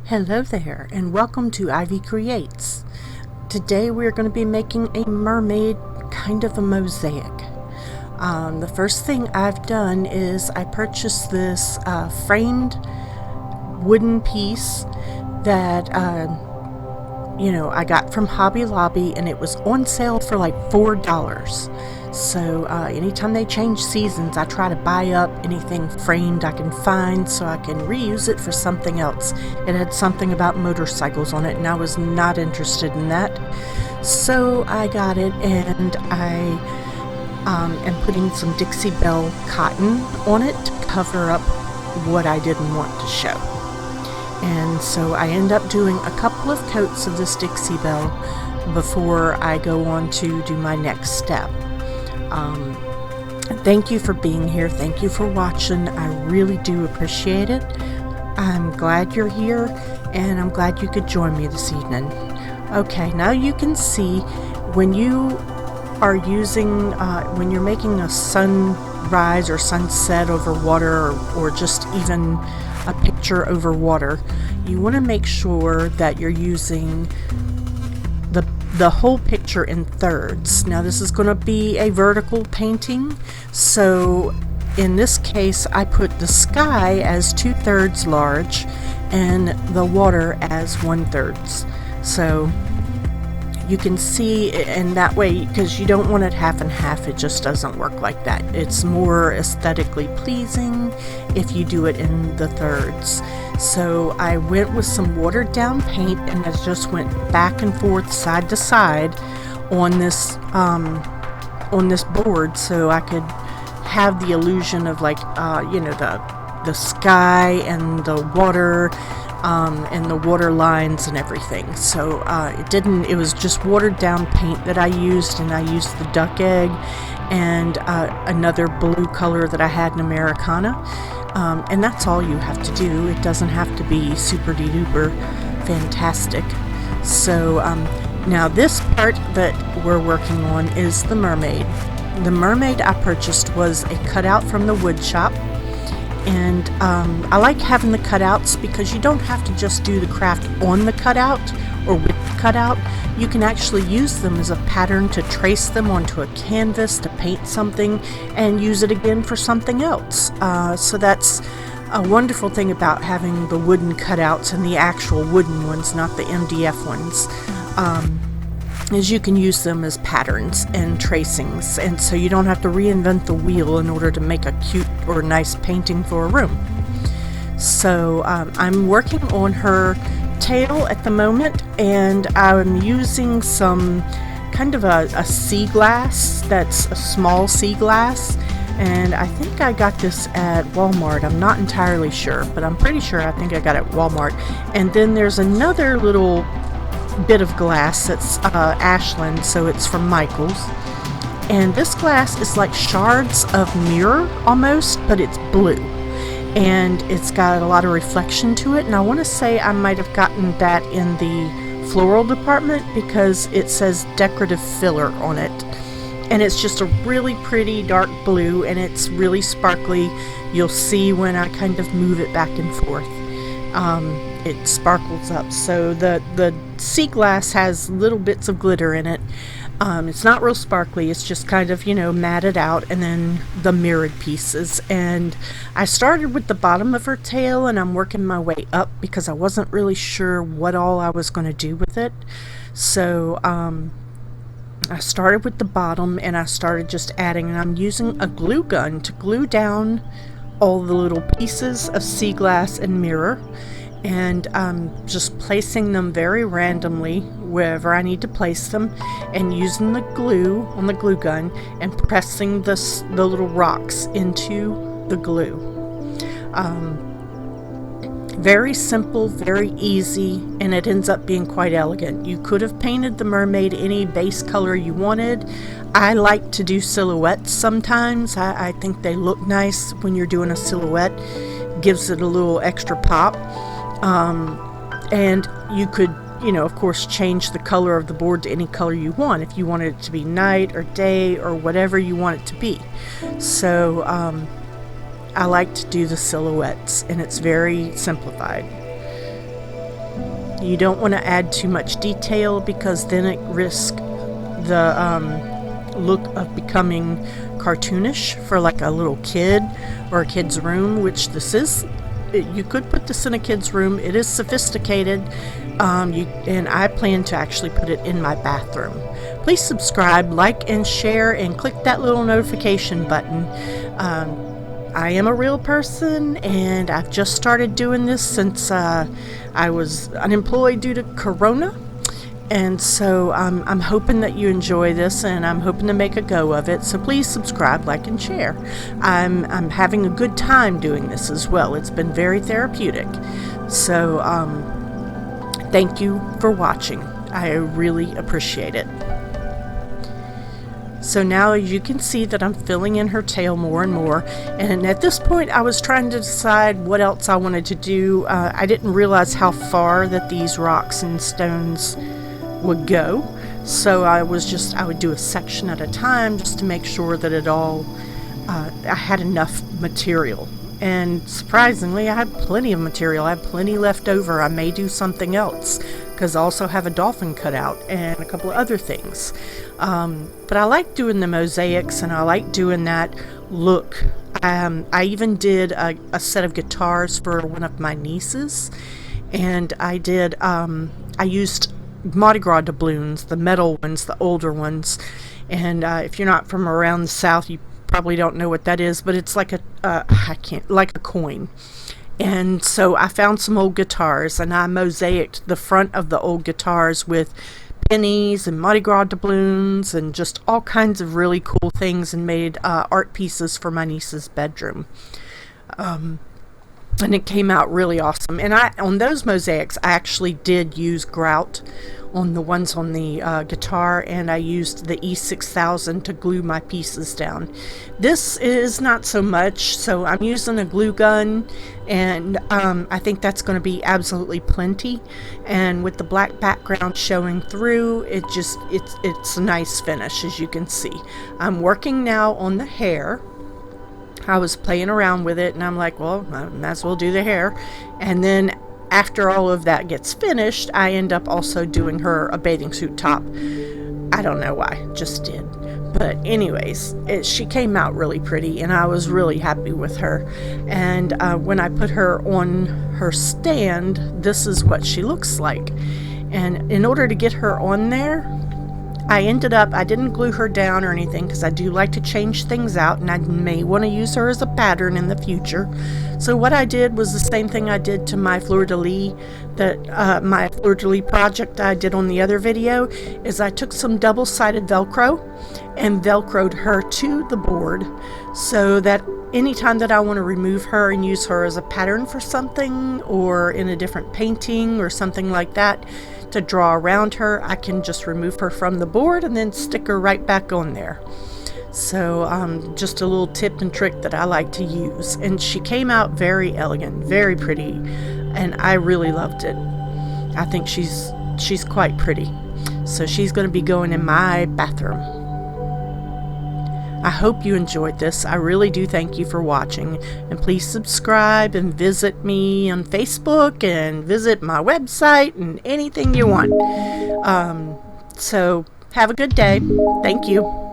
Hello there, and welcome to Ivycreates. Today we're going to be making a mermaid, kind of a mosaic. The first thing I've done is I purchased this framed wooden piece that I got from Hobby Lobby, and it was on sale for like $4. So anytime they change seasons, I try to buy up anything framed I can find so I can reuse it for something else. It had something about motorcycles on it, and I was not interested in that. So I got it, and I am putting some Dixie Belle cotton on it to cover up what I didn't want to show. And so I end up doing a couple of coats of this Dixie Belle before I go on to do my next step. Thank you for being here. Thank you for watching. I really do appreciate it. I'm glad you're here, and I'm glad you could join me this evening. Okay, now you can see when you are using, when you're making a sunrise or sunset over water, or just even a picture over water, you want to make sure that you're using the whole picture in thirds. Now this is going to be a vertical painting, so in this case I put the sky as 2/3 large and the water as 1/3. So you can see, and that way, because you don't want it half and half, it just doesn't work like that. It's more aesthetically pleasing if you do it in the thirds. So I went with some watered down paint, and I just went back and forth, side to side on this board, so I could have the illusion of like the sky and the water, and the water lines and everything. So it was just watered down paint that I used, and I used the duck egg and another blue color that I had in Americana. And that's all you have to do. It doesn't have to be super duper fantastic. So now this part that we're working on is the mermaid. The mermaid I purchased was a cutout from the wood shop, and I like having the cutouts because you don't have to just do the craft on the cutout or with the cutout. You can actually use them as a pattern to trace them onto a canvas to paint something and use it again for something else. So that's a wonderful thing about having the wooden cutouts and the actual wooden ones, not the MDF ones, is you can use them as patterns and tracings, and so you don't have to reinvent the wheel in order to make a cute or nice painting for a room. So I'm working on her tail at the moment, and I'm using some kind of a sea glass that's a small sea glass, and I think I got this at Walmart. I'm not entirely sure, but I'm pretty sure I think I got it at Walmart. And then there's another little bit of glass that's Ashland, so it's from Michael's, and this glass is like shards of mirror almost, but it's blue, and it's got a lot of reflection to it. And I want to say I might have gotten that in the floral department because it says decorative filler on it, and it's just a really pretty dark blue, and it's really sparkly. You'll see when I kind of move it back and forth, it sparkles up. So the sea glass has little bits of glitter in it. It's not real sparkly, it's just kind of, matted out, and then the mirrored pieces. And I started with the bottom of her tail, and I'm working my way up because I wasn't really sure what all I was going to do with it. So I started with the bottom, and I started just adding, and I'm using a glue gun to glue down all the little pieces of sea glass and mirror, and just placing them very randomly wherever I need to place them, and using the glue on the glue gun and pressing the little rocks into the glue. Very simple, very easy, and it ends up being quite elegant. You could have painted the mermaid any base color you wanted. I like to do silhouettes sometimes. I think they look nice when you're doing a silhouette. Gives it a little extra pop. And you could you know, of course, change the color of the board to any color you want, if you want it to be night or day or whatever you want it to be. So I like to do the silhouettes, and it's very simplified. You don't want to add too much detail because then it risks the look of becoming cartoonish for like a little kid or a kid's room, which this is. You could put this in a kid's room. It is sophisticated, and I plan to actually put it in my bathroom. Please subscribe, like, and share, and click that little notification button. I am a real person, and I've just started doing this since I was unemployed due to Corona. And so I'm hoping that you enjoy this, and I'm hoping to make a go of it. So please subscribe, like, and share. I'm having a good time doing this as well. It's been very therapeutic. So thank you for watching. I really appreciate it. So now you can see that I'm filling in her tail more and more, and at this point I was trying to decide what else I wanted to do. I didn't realize how far that these rocks and stones would go, so I would do a section at a time just to make sure that it all I had enough material. And surprisingly, I had plenty of material. I have plenty left over. I may do something else because I also have a dolphin cut out and a couple of other things. But I like doing the mosaics, and I like doing that look. I even did a set of guitars for one of my nieces, and I used Mardi Gras doubloons, the metal ones, the older ones. And if you're not from around the South, you probably don't know what that is, but it's like like a coin. And so I found some old guitars, and I mosaiced the front of the old guitars with pennies and Mardi Gras doubloons and just all kinds of really cool things, and made art pieces for my niece's bedroom. And it came out really awesome. And on those mosaics, I actually did use grout on the ones on the guitar, and I used the E6000 to glue my pieces down. This is not so much, so I'm using a glue gun, and I think that's going to be absolutely plenty. And with the black background showing through, it's a nice finish, as you can see. I'm working now on the hair. I was playing around with it, and I'm like, well, I might as well do the hair. And then after all of that gets finished, I end up also doing her a bathing suit top. I don't know why, just did. But anyways, she came out really pretty, and I was really happy with her. And when I put her on her stand, this is what she looks like. And in order to get her on there, I didn't glue her down or anything, because I do like to change things out, and I may want to use her as a pattern in the future. So what I did was the same thing I did to my fleur-de-lis, my fleur-de-lis project I did on the other video, is I took some double-sided Velcro and Velcroed her to the board, so that anytime that I want to remove her and use her as a pattern for something, or in a different painting or something like that, to draw around her, I can just remove her from the board and then stick her right back on there. So just a little tip and trick that I like to use. And she came out very elegant, very pretty, and I really loved it. I think she's quite pretty. So she's going to be going in my bathroom. I hope you enjoyed this. I really do thank you for watching, and please subscribe and visit me on Facebook and visit my website and anything you want. So have a good day. Thank you.